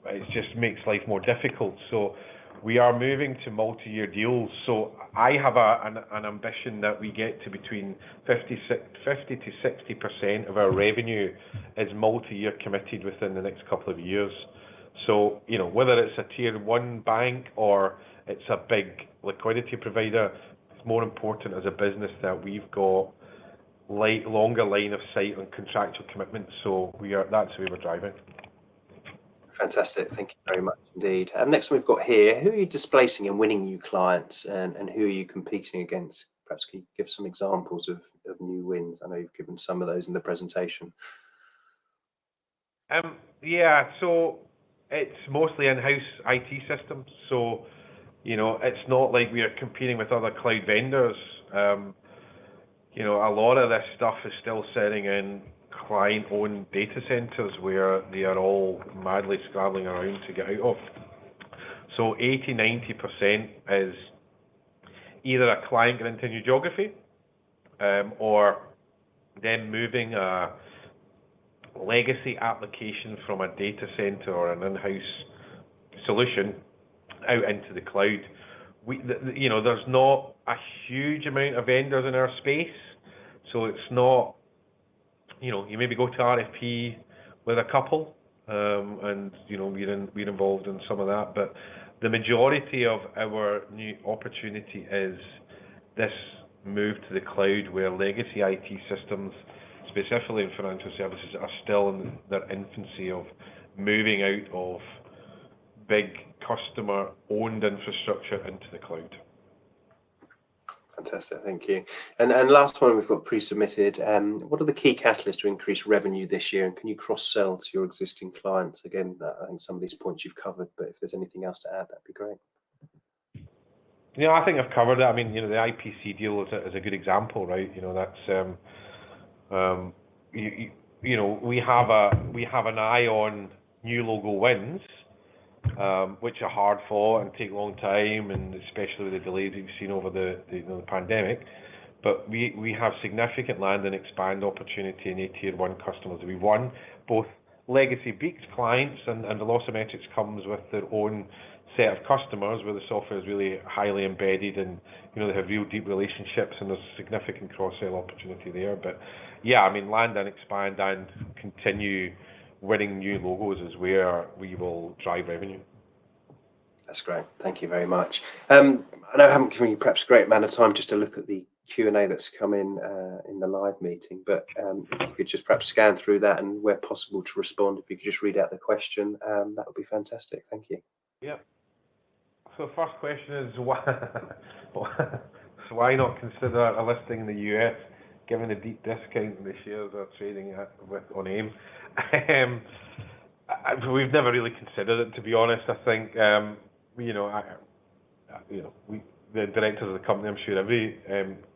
It just makes life more difficult. So we are moving to multi-year deals. So I have an ambition that we get to between 50 to 60% of our revenue is multi-year committed within the next couple of years. So, whether it's a tier 1 bank or it's a big liquidity provider, it's more important as a business that we've got longer line of sight on contractual commitments. So that's the way we're driving. Fantastic. Thank you very much indeed. Next one we've got here, who are you displacing and winning new clients, and who are you competing against? Perhaps can you give some examples of new wins? I know you've given some of those in the presentation. So it's mostly in-house IT systems. So, it's not like we are competing with other cloud vendors. A lot of this stuff is still sitting in client-owned data centers where they are all madly scrabbling around to get out of. So 80-90% is either a client getting into a new geography, or them moving a legacy application from a data center or an in-house solution out into the cloud. There's not a huge amount of vendors in our space, so it's not, you maybe go to RFP with a couple, and we're involved in some of that, but the majority of our new opportunity is this move to the cloud, where legacy IT systems, specifically in financial services, are still in their infancy of moving out of big customer-owned infrastructure into the cloud. Fantastic, thank you. And last one we've got pre-submitted. What are the key catalysts to increase revenue this year, and can you cross-sell to your existing clients? Again, I think some of these points you've covered, but if there's anything else to add, that'd be great. I think I've covered it. The IPC deal is a good example, right? That's we have an eye on new logo wins, which are hard fought and take a long time, and especially with the delays that we've seen over the pandemic. But we have significant land and expand opportunity in tier 1 customers. We won both legacy BEEKS clients, and Velocimetrics comes with their own set of customers where the software is really highly embedded, and they have real deep relationships, and there's significant cross-sell opportunity there. But land and expand and continue winning new logos is where we will drive revenue. That's great. Thank you very much. I know I haven't given you perhaps a great amount of time just to look at the Q&A that's come in the live meeting, but if you could just perhaps scan through that, and where possible to respond, if you could just read out the question, that would be fantastic. Thank you. Yeah. So the first question is why not consider a listing in the US, given the deep discount the shares are trading at on AIM? We've never really considered it, to be honest. I think the directors of the company, I'm sure every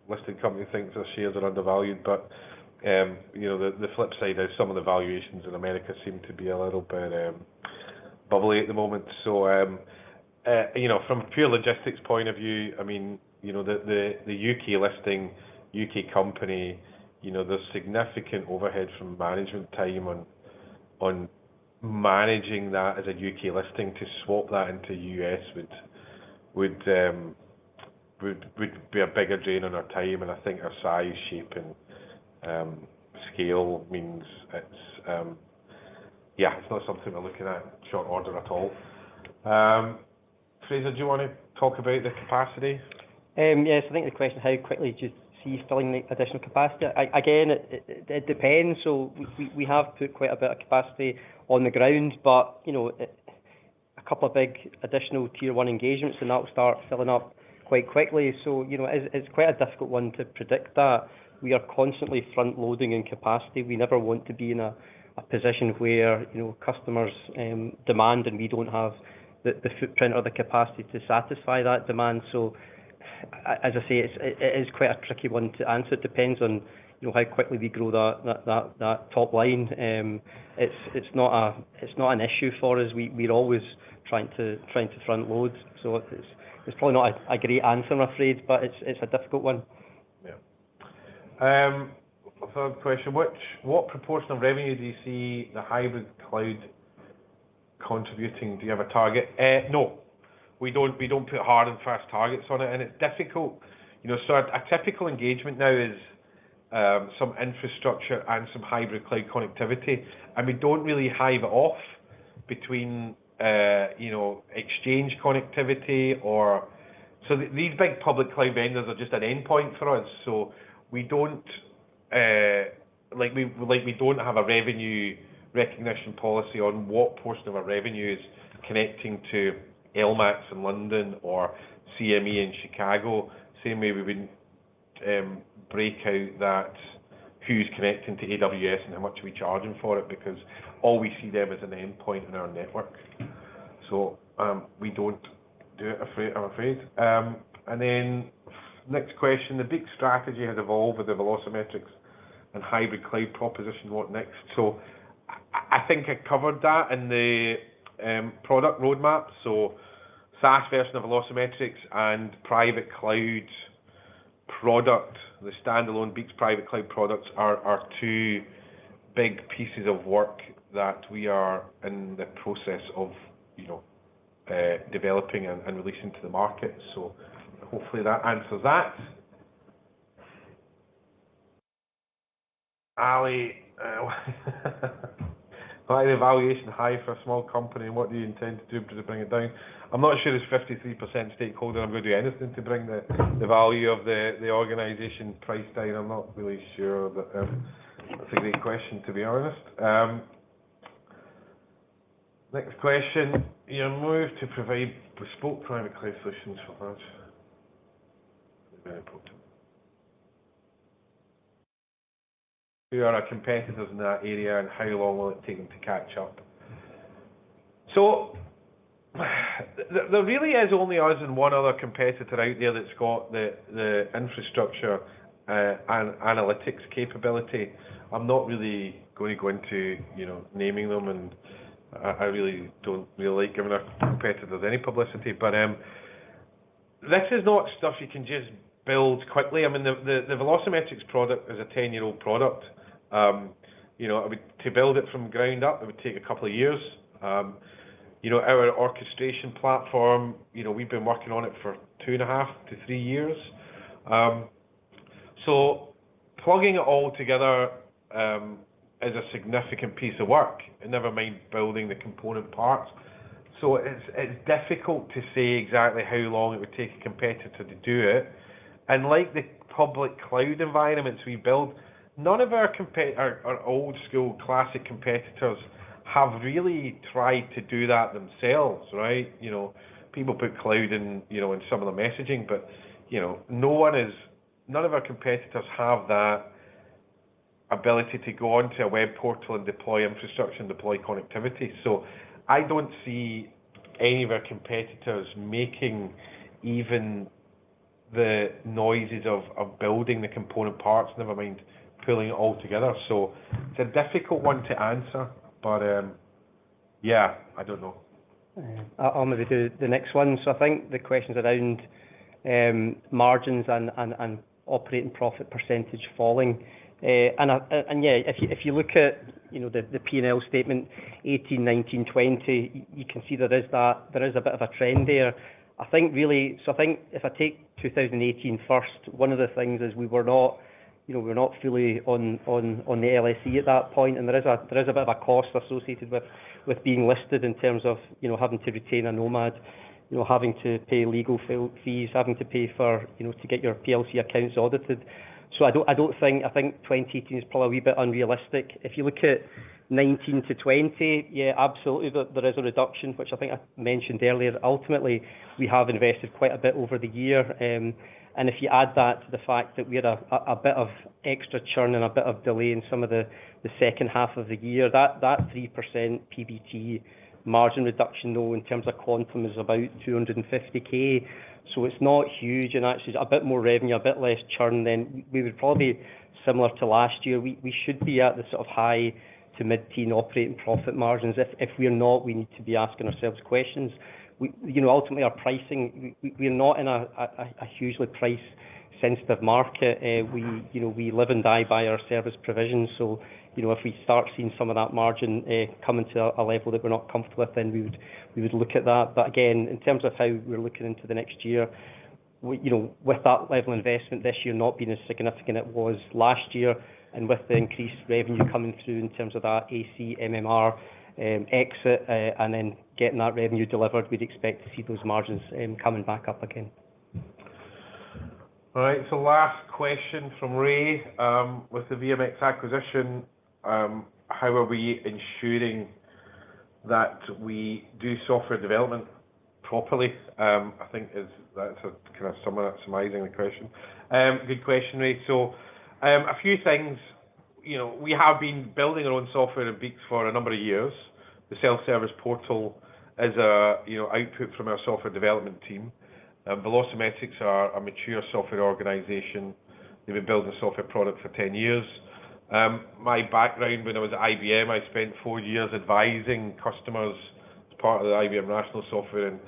listed company thinks their shares are undervalued, but the flip side is some of the valuations in America seem to be a little bit bubbly at the moment. So from a pure logistics point of view, I mean, the UK listing, UK company, there's significant overhead from management time on managing that as a UK listing. To swap that into US would be a bigger drain on our time, and I think our size, shape, and scale means it's not something we're looking at short order at all. Fraser, do you want to talk about the capacity? Yes, I think the question, how quickly do you see filling the additional capacity? Again, it depends. So we have put quite a bit of capacity on the ground, but a couple of big additional tier 1 engagements, and that will start filling up quite quickly. So it's quite a difficult one to predict that. We are constantly front loading in capacity. We never want to be in a position where customers demand and we don't have the footprint or the capacity to satisfy that demand. So as I say, it is quite a tricky one to answer. It depends on how quickly we grow that top line. It's not an issue for us. We're always trying to front load. So it's probably not a great answer, I'm afraid, but it's a difficult one. Yeah. Third question: what proportion of revenue do you see the hybrid cloud contributing? Do you have a target? No, we don't put hard and fast targets on it, and it's difficult. So a typical engagement now is some infrastructure and some hybrid cloud connectivity, and we don't really hive it off between exchange connectivity or so. These big public cloud vendors are just an endpoint for us. So we don't we don't have a revenue recognition policy on what portion of our revenue is connecting to LMAX in London or CME in Chicago. Same way we wouldn't break out that who's connecting to AWS and how much are we charging for it, because all we see them as an endpoint in our network. So we don't do it, I'm afraid. And then next question: the BEEKS strategy has evolved with the Velocimetrics and hybrid cloud proposition. What next? So I think I covered that in the product roadmap. So SaaS version of Velocimetrics and private cloud product, the standalone BEEKS private cloud products are two big pieces of work that we are in the process of developing and releasing to the market. So hopefully that answers that. Ali, why the valuation high for a small company, and what do you intend to do to bring it down? I'm not sure as 53% stakeholder I'm going to do anything to bring the value of the organisation price down. I'm not really sure, but that's a great question, to be honest. Next question: your move to provide bespoke private cloud solutions for that. Very important. Who are our competitors in that area, and how long will it take them to catch up? So there really is only us and one other competitor out there that's got the infrastructure and analytics capability. I'm not really going to go into naming them, and I really don't really like giving our competitors any publicity. But this is not stuff you can just build quickly. I mean, the Velocimetrics product is a 10-year-old product. To build it from ground up, it would take a couple of years. Our orchestration platform, we've been working on it for 2.5 to 3 years. So plugging it all together is a significant piece of work, and never mind building the component parts. So it's difficult to say exactly how long it would take a competitor to do it. And like the public cloud environments we build, none of our old school classic competitors have really tried to do that themselves, right? People put cloud in some of the messaging, but none of our competitors have that ability to go onto a web portal and deploy infrastructure and deploy connectivity. So I don't see any of our competitors making even the noises of building the component parts, never mind pulling it all together. So it's a difficult one to answer, but I don't know. I'll maybe do the next one. So I think the question's around margins and operating profit percentage falling. And yeah, if you look at the P&L statement, 18, 19, 20, you can see there is a bit of a trend there. I think if I take 2018 first, one of the things is we were not fully on the LSE at that point, and there is a bit of a cost associated with being listed in terms of having to retain a nomad, having to pay legal fees, having to pay for to get your PLC accounts audited. So I think 2018 is probably a wee bit unrealistic. If you look at 19 to 20, yeah, absolutely, there is a reduction, which I think I mentioned earlier. Ultimately, we have invested quite a bit over the year, and if you add that to the fact that we had a bit of extra churn and a bit of delay in some of the second half of the year, that 3% PBT margin reduction, though, in terms of quantum, is about 250k. So it's not huge, and actually a bit more revenue, a bit less churn, then we would probably, similar to last year, we should be at the sort of high to mid-teen operating profit margins. If we're not, we need to be asking ourselves questions. Ultimately our pricing, we're not in a hugely price sensitive market. We live and die by our service provisions. So, if we start seeing some of that margin coming to a level that we're not comfortable with, then we would look at that. But again, in terms of how we're looking into the next year, with that level of investment this year not being as significant as it was last year, and with the increased revenue coming through in terms of that AC, MMR exit, and then getting that revenue delivered, we'd expect to see those margins coming back up again. All right, so last question from Ray. With the VMX acquisition, how are we ensuring that we do software development properly? I think that's a kind of summarizing the question. Good question, Ray. So a few things. We have been building our own software in BEEKS for a number of years. The self-service portal is a output from our software development team. Velocimetrics are a mature software organization. They've been building a software product for 10 years. My background, when I was at IBM, I spent 4 years advising customers as part of the IBM Rational Software and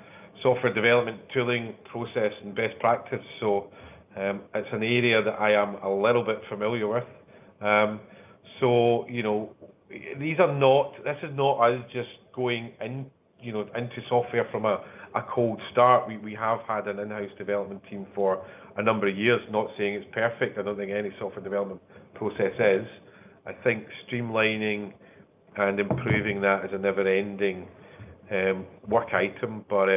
software development, tooling, process, and best practice. So it's an area that I am a little bit familiar with. This is not us just going into software from a cold start. We have had an in-house development team for a number of years. Not saying it's perfect. I don't think any software development process is. I think streamlining and improving that is a never-ending work item. But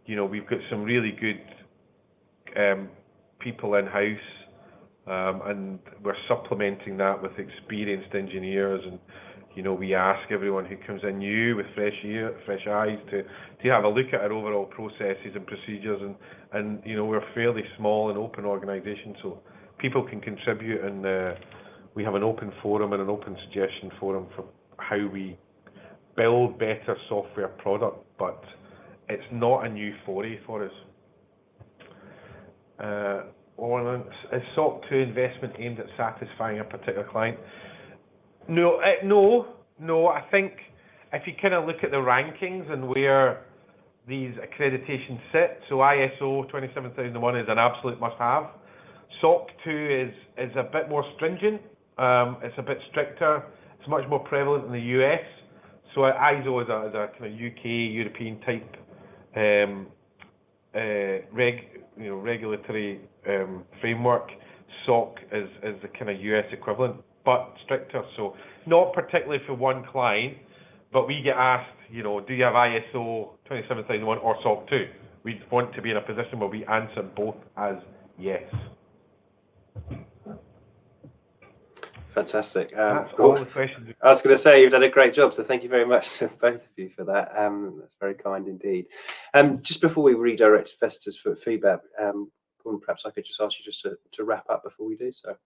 we've got some really good people in-house, and we're supplementing that with experienced engineers. And we ask everyone who comes in new with fresh eyes to have a look at our overall processes and procedures. And we're a fairly small and open organisation, so people can contribute, and we have an open forum and an open suggestion forum for how we build better software product. But it's not a new foray for us. Is SOC 2 investment aimed at satisfying a particular client? No. I think if you kind of look at the rankings and where these accreditations sit, so ISO 27001 is an absolute must-have. SOC 2 is a bit more stringent. It's a bit stricter. It's much more prevalent in the US. So ISO is a kind of UK, European type regulatory framework. SOC is the kind of US equivalent, but stricter. So not particularly for one client, but we get asked, do you have ISO 27001 or SOC 2? We want to be in a position where we answer both as yes. Fantastic. That's all the questions. I was going to say, you've done a great job, so thank you very much to both of you for that. That's very kind indeed. Just before we redirect investors for feedback, Gordon, perhaps I could just ask you just to wrap up before we do so.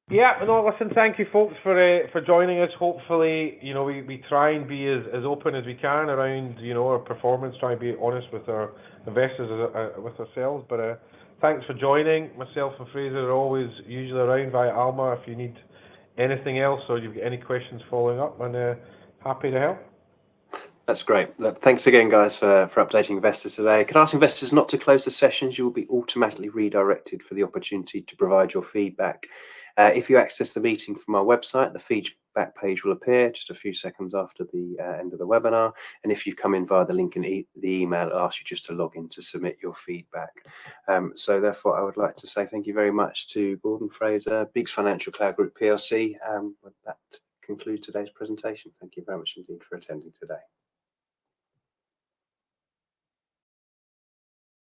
Yeah, no, listen, thank you folks for joining us. Hopefully, we try and be as open as we can around, our performance, try and be honest with our investors, with ourselves. But thanks for joining. Myself and Fraser are always usually around via Alma if you need anything else or you've got any questions following up, and happy to help. That's great. Look, thanks again, guys, for updating investors today. Could I ask investors not to close the sessions? You will be automatically redirected for the opportunity to provide your feedback. If you access the meeting from our website, the feedback page will appear just a few seconds after the end of the webinar. And if you come in via the link in the email, it'll ask you just to log in to submit your feedback. So therefore, I would like to say thank you very much to Gordon Fraser, BEEKS Financial Cloud Group PLC. With that conclude today's presentation. Thank you very much indeed for attending today.